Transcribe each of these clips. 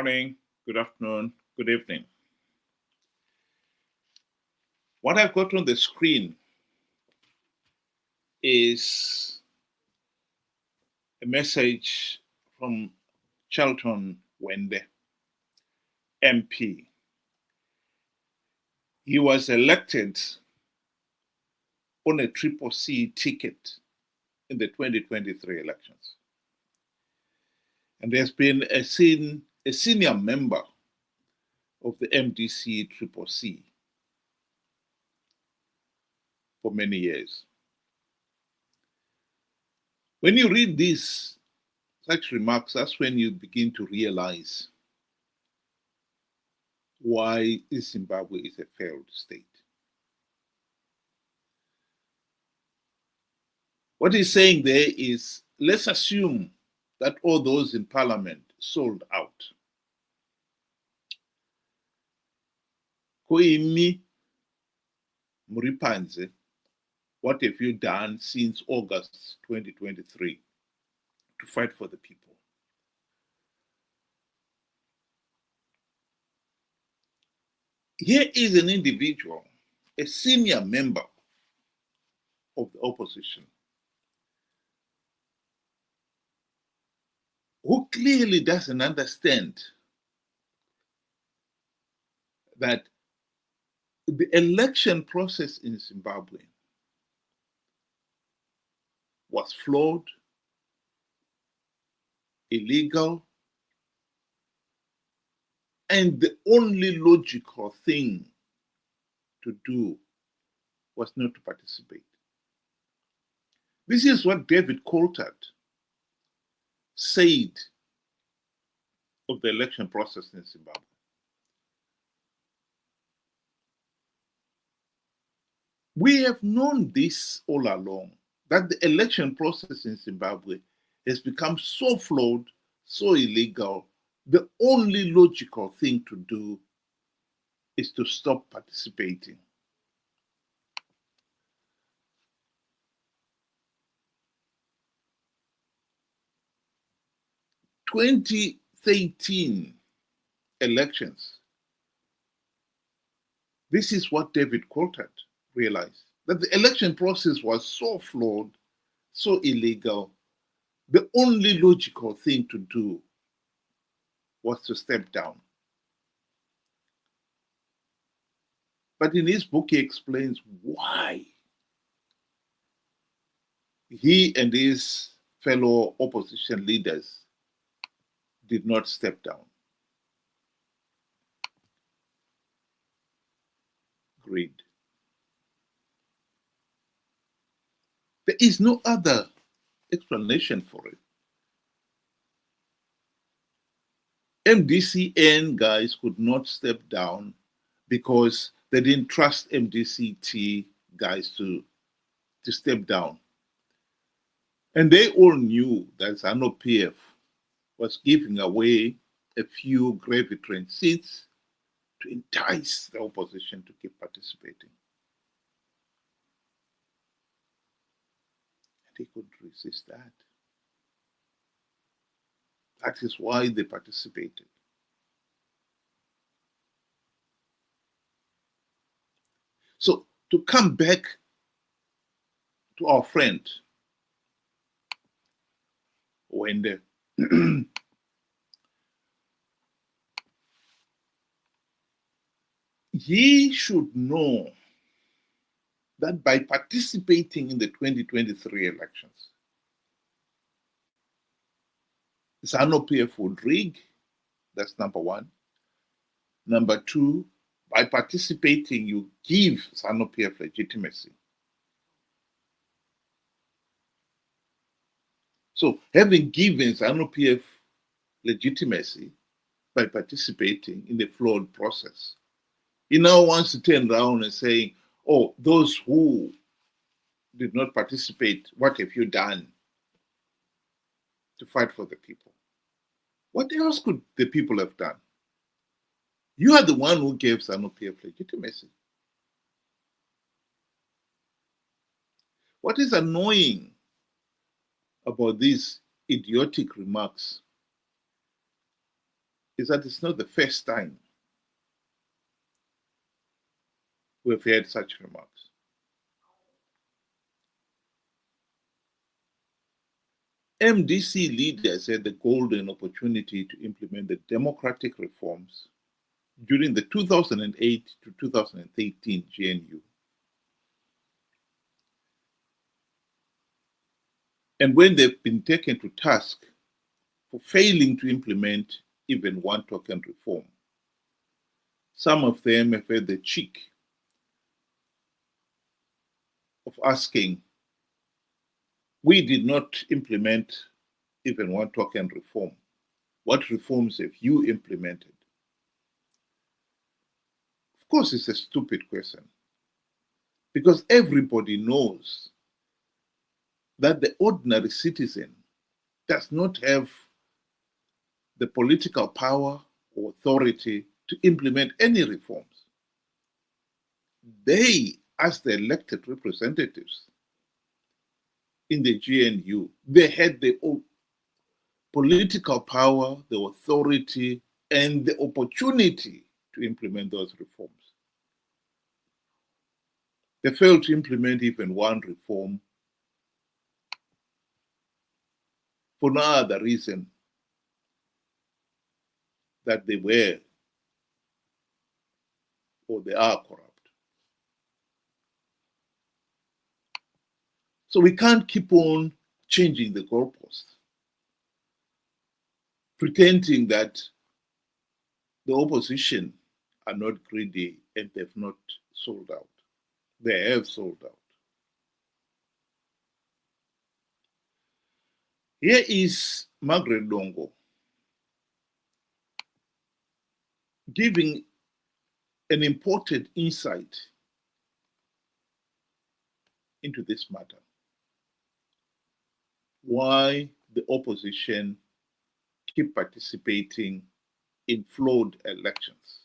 morning, good afternoon, good evening. What I've got on the screen is a message from Charlton Hwende, MP. He was elected on a triple C ticket in the 2023 elections. And there's been a senior member of the MDC triple C for many years. When you read these such remarks, that's when you begin to realize why Zimbabwe is a failed state. What he's saying there is, let's assume that all those in parliament sold out. Imimi, muripanze, what have you done since August 2023 to fight for the people? Here is an individual, a senior member of the opposition, who clearly doesn't understand that the election process in Zimbabwe was flawed, illegal, and the only logical thing to do was not to participate. This is what David Coulthard said of the election process in Zimbabwe. We have known this all along, that the election process in Zimbabwe has become so flawed, so illegal, the only logical thing to do is to stop participating. In 2013 elections, this is what David Coulthard realized, that the election process was so flawed, so illegal, the only logical thing to do was to step down. But in his book, he explains why he and his fellow opposition leaders did not step down. Greed. There is no other explanation for it. MDCN guys could not step down because they didn't trust MDCT guys to step down. And they all knew that Zanu PF was giving away a few gravy train seats to entice the opposition to keep participating. And they couldn't resist that. That is why they participated. So to come back to our friend Hwende, he should know that by participating in the 2023 elections, Zanu PF would rig, that's number one. Number two, by participating, you give Zanu PF legitimacy. So having given Zanu PF legitimacy by participating in the flawed process, he now wants to turn around and say, oh, those who did not participate, what have you done to fight for the people? What else could the people have done? You are the one who gave Zanu PF legitimacy. What is annoying about these idiotic remarks is that it's not the first time we've heard such remarks. MDC leaders had the golden opportunity to implement the democratic reforms during the 2008 to 2013 GNU. And when they've been taken to task for failing to implement even one token reform, some of them have had the cheek of asking, we did not implement even one token reform. What reforms have you implemented? Of course, it's a stupid question, because everybody knows that the ordinary citizen does not have the political power or authority to implement any reforms. They, as the elected representatives in the GNU, they had the political power, the authority, and the opportunity to implement those reforms. They failed to implement even one reform for no other reason that they were or they are corrupt. So we can't keep on changing the goalposts, pretending that the opposition are not greedy and they've not sold out. They have sold out. Here is Margaret Dongo giving an important insight into this matter. Why the opposition keep participating in flawed elections.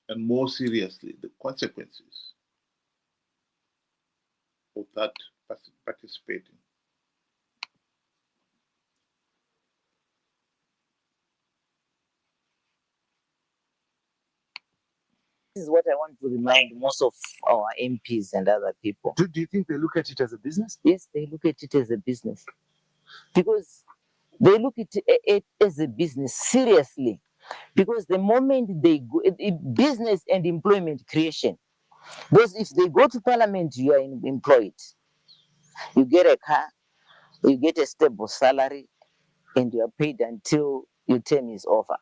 And more seriously, the consequences of that participating. This is what I want to remind most of our MPs and other people. Do you think they look at it as a business? Yes, they look at it as a business. Because they look at it as a business, seriously. Because the moment they go, business and employment creation, because if they go to parliament, you are employed. You get a car, you get a stable salary, and you are paid until your term is over.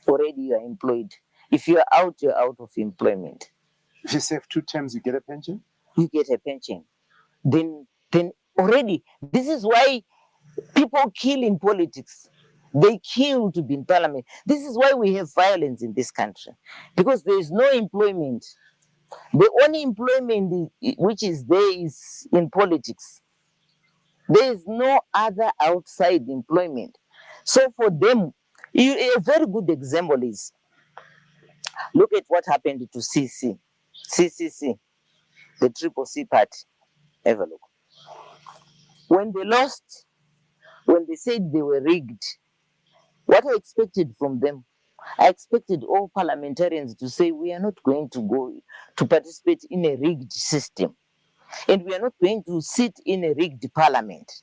Already you are employed. If you are out, you're out of employment. If you serve 2 terms, you get a pension? You get a pension. Then already, this is why people kill in politics. They kill to be in parliament. This is why we have violence in this country, because there is no employment. The only employment which is there is in politics. There is no other outside employment. So for them, a very good example is, look at what happened to CCC, the Triple C party. Have a look. When they lost, when they said they were rigged, what I expected from them, I expected all parliamentarians to say, we are not going to go to participate in a rigged system. And we are not going to sit in a rigged parliament.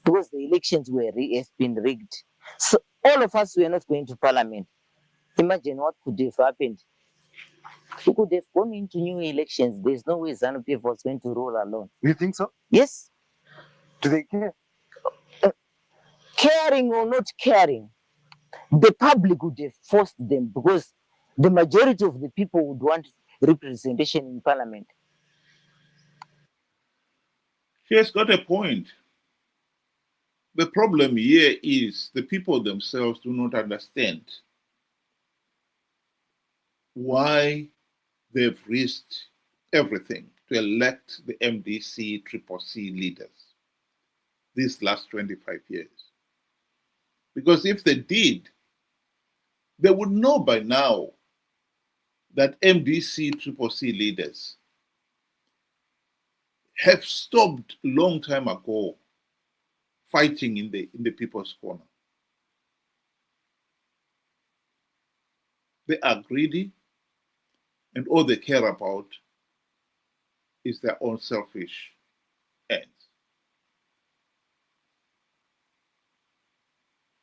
Because the elections have been rigged. So all of us were not going to parliament. Imagine what could have happened. We could have gone into new elections. There's no way Zanu PF was going to rule alone. You think so? Yes. Do they care? Caring or not caring, the public would have forced them, because the majority of the people would want representation in parliament. She has got a point. The problem here is the people themselves do not understand why they've risked everything to elect the MDC Triple C leaders these last 25 years. Because if they did, they would know by now that MDC Triple C leaders have stopped a long time ago fighting in the people's corner. They are greedy, and all they care about is their own selfish ends.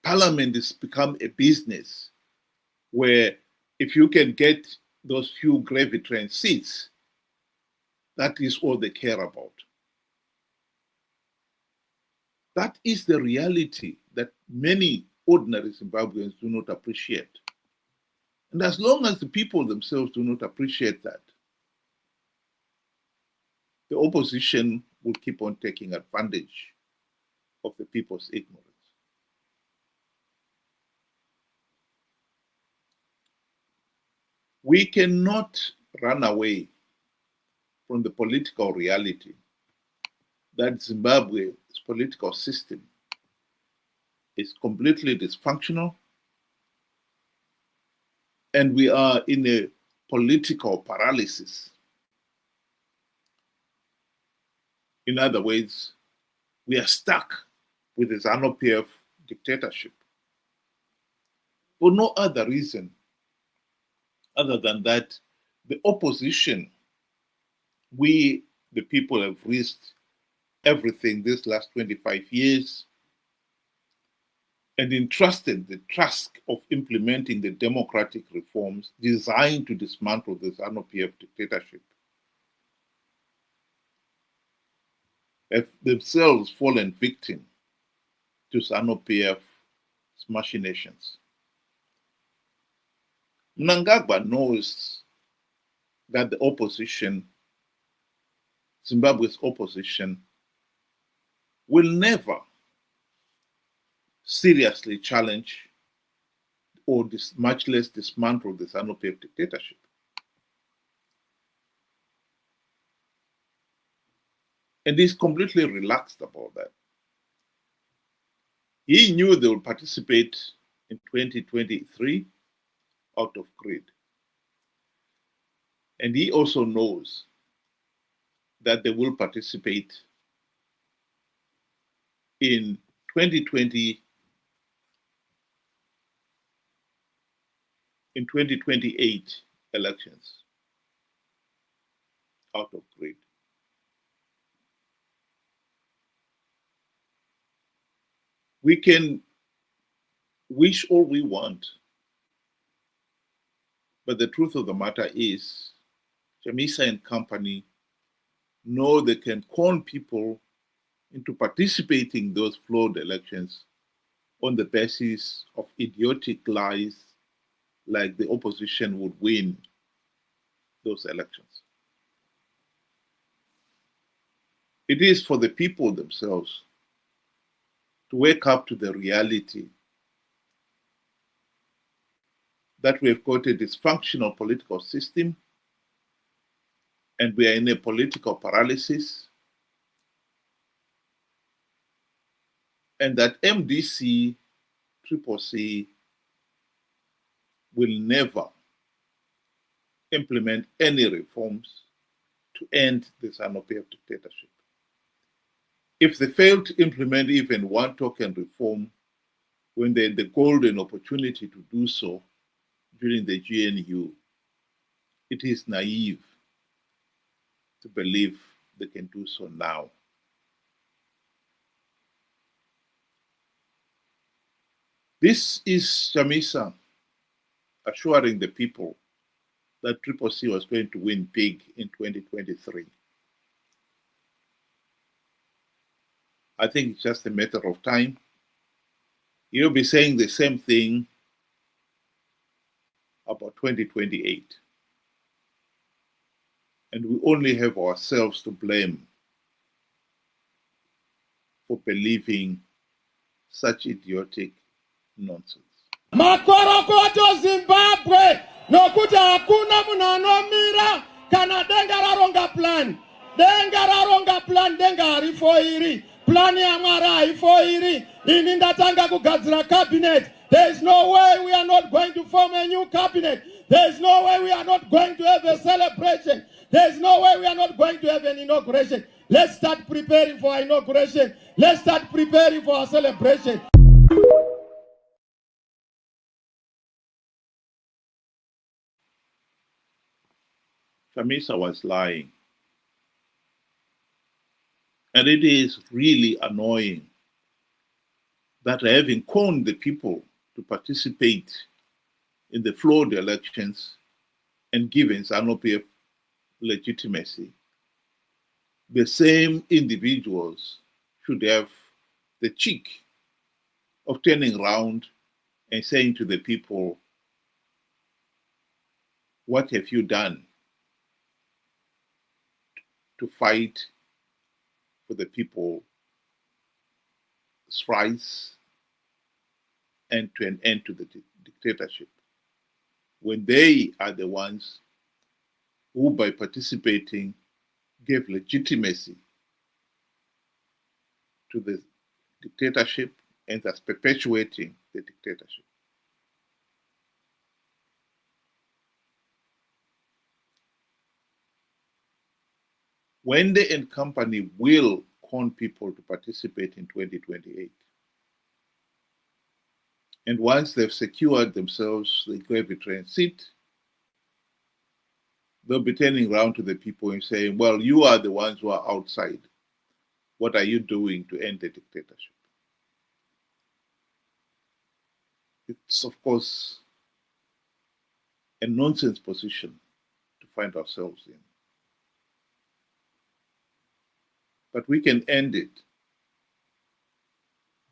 Parliament has become a business where if you can get those few gravy train seats, that is all they care about. That is the reality that many ordinary Zimbabweans do not appreciate. And as long as the people themselves do not appreciate that, the opposition will keep on taking advantage of the people's ignorance. We cannot run away from the political reality that Zimbabwe's political system is completely dysfunctional, and we are in a political paralysis. In other words, we are stuck with the Zanu PF dictatorship for no other reason other than that the opposition, we, the people, have risked everything this last 25 years and entrusted the task of implementing the democratic reforms designed to dismantle the Zanu PF dictatorship, have themselves fallen victim to Zanu PF's machinations. Mnangagwa knows that the opposition, Zimbabwe's opposition, will never seriously challenge or much less dismantle the Zanu PF dictatorship. And he's completely relaxed about that. He knew they would participate in 2023 out of greed. And he also knows that they will participate in 2028 elections out of greed. We can wish all we want, but the truth of the matter is, Chamisa and company know they can con people into participating in those flawed elections on the basis of idiotic lies like the opposition would win those elections. It is for the people themselves to wake up to the reality that we have got a dysfunctional political system and we are in a political paralysis, and that MDC, CCC will never implement any reforms to end the Zanu PF dictatorship. If they fail to implement even one token reform when they had the golden opportunity to do so during the GNU, it is naive to believe they can do so now. This is Chamisa assuring the people that CCC was going to win big in 2023. I think it's just a matter of time. You'll be saying the same thing about 2028. And we only have ourselves to blame for believing such idiotic nonsense. Makorokoto Zimbabwe nokuti hakuna munhu anomira kana denga raronga plan. Denga raronga plan, denga harifo iri. Plan ya Mwari haifo iri. Ini ndatanga kugadzira cabinet. There is no way we are not going to form a new cabinet. There is no way we are not going to have a celebration. There is no way we are not going to have an inauguration. Let's start preparing for our inauguration. Let's start preparing for our celebration. Chamisa was lying. And it is really annoying that having conned the people to participate in the flawed elections and given Zanu PF legitimacy, the same individuals should have the cheek of turning around and saying to the people, what have you done to fight for the people's rights and to an end to the dictatorship, when they are the ones who, by participating, gave legitimacy to the dictatorship and thus perpetuating the dictatorship. Hwende and company will con people to participate in 2028. And once they've secured themselves the gravy train seat, they'll be turning around to the people and saying, well, you are the ones who are outside. What are you doing to end the dictatorship? It's, of course, a nonsense position to find ourselves in. But we can end it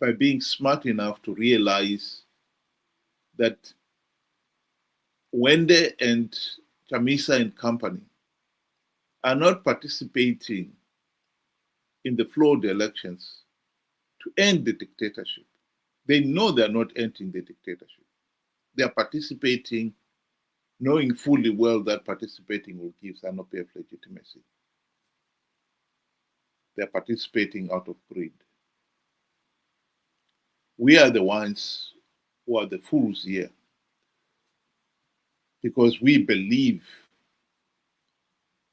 by being smart enough to realize that Hwende and Chamisa and company are not participating in the flawed elections to end the dictatorship. They know they're not ending the dictatorship. They are participating knowing fully well that participating will give Zanu PF legitimacy. They're participating out of greed. We are the ones who are the fools here because we believe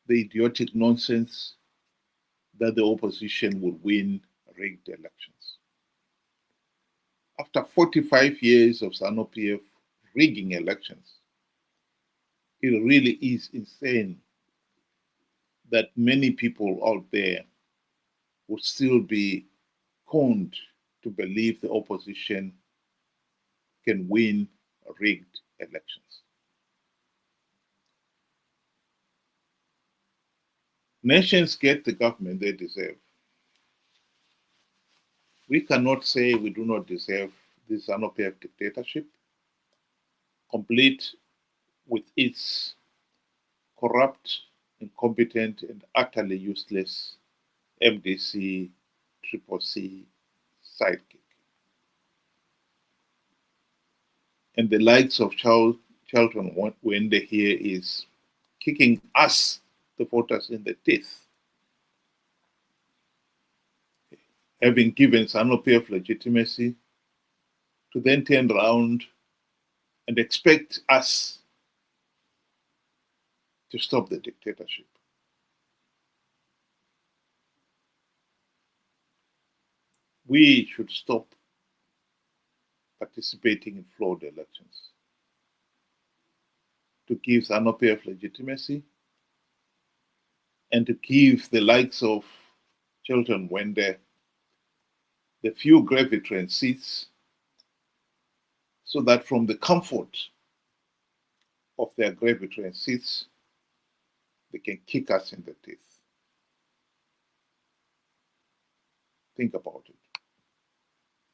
the idiotic nonsense that the opposition will win rigged elections. After 45 years of Zanu PF rigging elections, it really is insane that many people out there would still be conned to believe the opposition can win rigged elections. Nations get the government they deserve. We cannot say we do not deserve this Zanu PF dictatorship, complete with its corrupt, incompetent, and utterly useless MDC, Triple C sidekick. And the likes of Charlton Hwende here is kicking us, the voters, in the teeth, having given Zanu PF legitimacy, to then turn around and expect us to stop the dictatorship. We should stop participating in flawed elections to give Zanu PF legitimacy and to give the likes of Charlton Hwende the few gravy train seats so that from the comfort of their gravy train seats, they can kick us in the teeth. Think about it.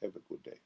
Have a good day.